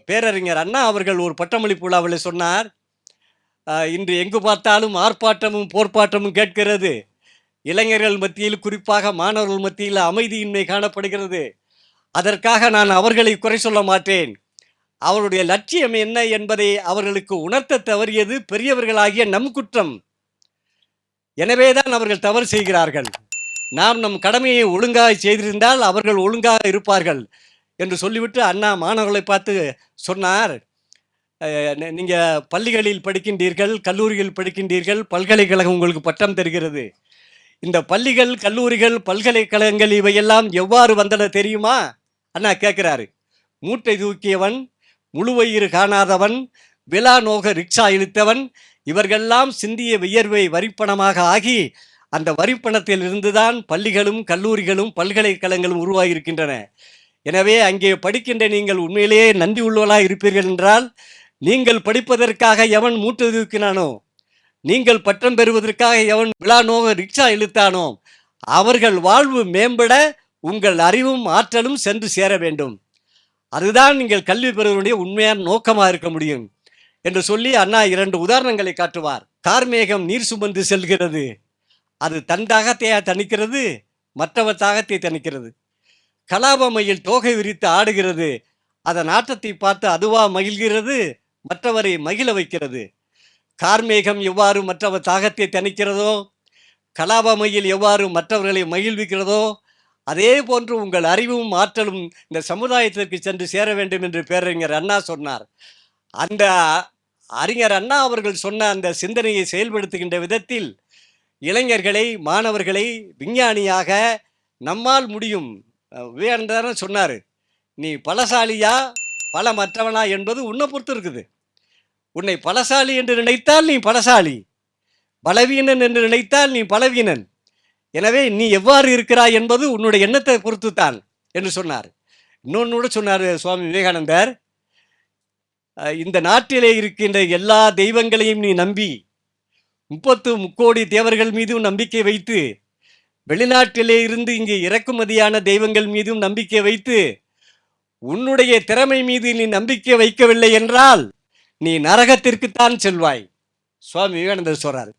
பேரறிஞர் அண்ணா அவர்கள் ஒரு பட்டமளிப்பு விழாவில் சொன்னார், இன்று எங்கு பார்த்தாலும் ஆர்ப்பாட்டமும் போர்ப்பாட்டமும் கேட்கிறது. இளைஞர்கள் மத்தியில், குறிப்பாக மாணவர்கள் மத்தியில் அமைதியின்மை காணப்படுகிறது. அதற்காக நான் அவர்களை குறை சொல்ல மாட்டேன். அவருடைய லட்சியம் என்ன என்பதை அவர்களுக்கு உணர்த்த தவறியது பெரியவர்களாகிய நம் குற்றம். எனவேதான் அவர்கள் தவறு செய்கிறார்கள். நாம் நம் கடமையை ஒழுங்காக செய்திருந்தால் அவர்கள் ஒழுங்காக இருப்பார்கள் என்று சொல்லிவிட்டு அண்ணா மாணவர்களை பார்த்து சொன்னார், நீங்கள் பள்ளிகளில் படிக்கின்றீர்கள், கல்லூரிகள் படிக்கின்றீர்கள், பல்கலைக்கழகம் உங்களுக்கு பட்டம் தருகிறது. இந்த பள்ளிகள், கல்லூரிகள், பல்கலைக்கழகங்கள் இவையெல்லாம் எவ்வாறு வந்தன தெரியுமா? அண்ணா கேட்குறாரு. மூட்டை தூக்கியவன், முழுவயிறு காணாதவன், விழா நோக ரிக்ஷா இழுத்தவன், இவர்களெல்லாம் சிந்திய வியர்வை வரிப்பணமாக ஆகி அந்த வரிப்பணத்தில் இருந்துதான் பள்ளிகளும் கல்லூரிகளும் பல்கலைக்கழகங்களும் உருவாகியிருக்கின்றன. எனவே அங்கே படிக்கின்ற நீங்கள் உண்மையிலேயே நன்றி உள்ளவர்களாக இருப்பீர்கள் என்றால், நீங்கள் படிப்பதற்காக எவன் மூட்டை தூக்கினானோ, நீங்கள் பட்டம் பெறுவதற்காக எவன் விழா நோக ரிக்ஷா இழுத்தானோ, அவர்கள் வாழ்வு மேம்பட உங்கள் அறிவும் ஆற்றலும் சென்று சேர வேண்டும். அதுதான் நீங்கள் கல்வி பெறுவதனுடைய உண்மையான நோக்கமாக இருக்க முடியும் என்று சொல்லி அண்ணா 2 உதாரணங்களை காட்டுவார். கார்மேகம் நீர் சுமந்து செல்கிறது, அது தன் தாகத்தை தணிக்கிறது, மற்றவர் தாகத்தை தணிக்கிறது. கலாபமையில் தோகை விரித்து ஆடுகிறது, அதன் ஆட்டத்தை பார்த்து அதுவா மகிழ்கிறது, மற்றவரை மகிழ வைக்கிறது. கார்மேகம் எவ்வாறு மற்றவர் தாகத்தை தணிக்கிறதோ, கலாபமையில் எவ்வாறு மற்றவர்களை மகிழ்விக்கிறதோ, அதே போன்று உங்கள் அறிவும் ஆற்றலும் இந்த சமுதாயத்திற்கு சென்று சேர வேண்டும் என்று பேரறிஞர் அண்ணா சொன்னார். அந்த அறிஞர் அண்ணா அவர்கள் சொன்ன அந்த சிந்தனையை செயல்படுத்துகின்ற விதத்தில் இளைஞர்களை, மாணவர்களை விஞ்ஞானியாக நம்மால் முடியும். விவேகானந்தர் சொன்னார், நீ பலசாலியா பலமற்றவனா என்பது உன்னை பொறுத்து இருக்குது. உன்னை பலசாலி என்று நினைத்தால் நீ பலசாலி, பலவீனன் என்று நினைத்தால் நீ பலவீனன். எனவே நீ எவ்வாறு இருக்கிறாய் என்பது உன்னுடைய எண்ணத்தை பொறுத்து தான் என்று சொன்னார். இன்னொன்று கூட சொன்னார் சுவாமி விவேகானந்தர், இந்த நாட்டிலே இருக்கின்ற எல்லா தெய்வங்களையும் நீ நம்பி 30 கோடி தேவர்கள் மீதும் நம்பிக்கை வைத்து, வெளிநாட்டிலே இருந்து இங்கு இறக்குமதியான தெய்வங்கள் மீதும் நம்பிக்கை வைத்து, உன்னுடைய திறமை மீது நீ நம்பிக்கை வைக்கவில்லை என்றால் நீ நரகத்திற்குத்தான் செல்வாய். சுவாமி விவேகானந்தர் சொல்றார்.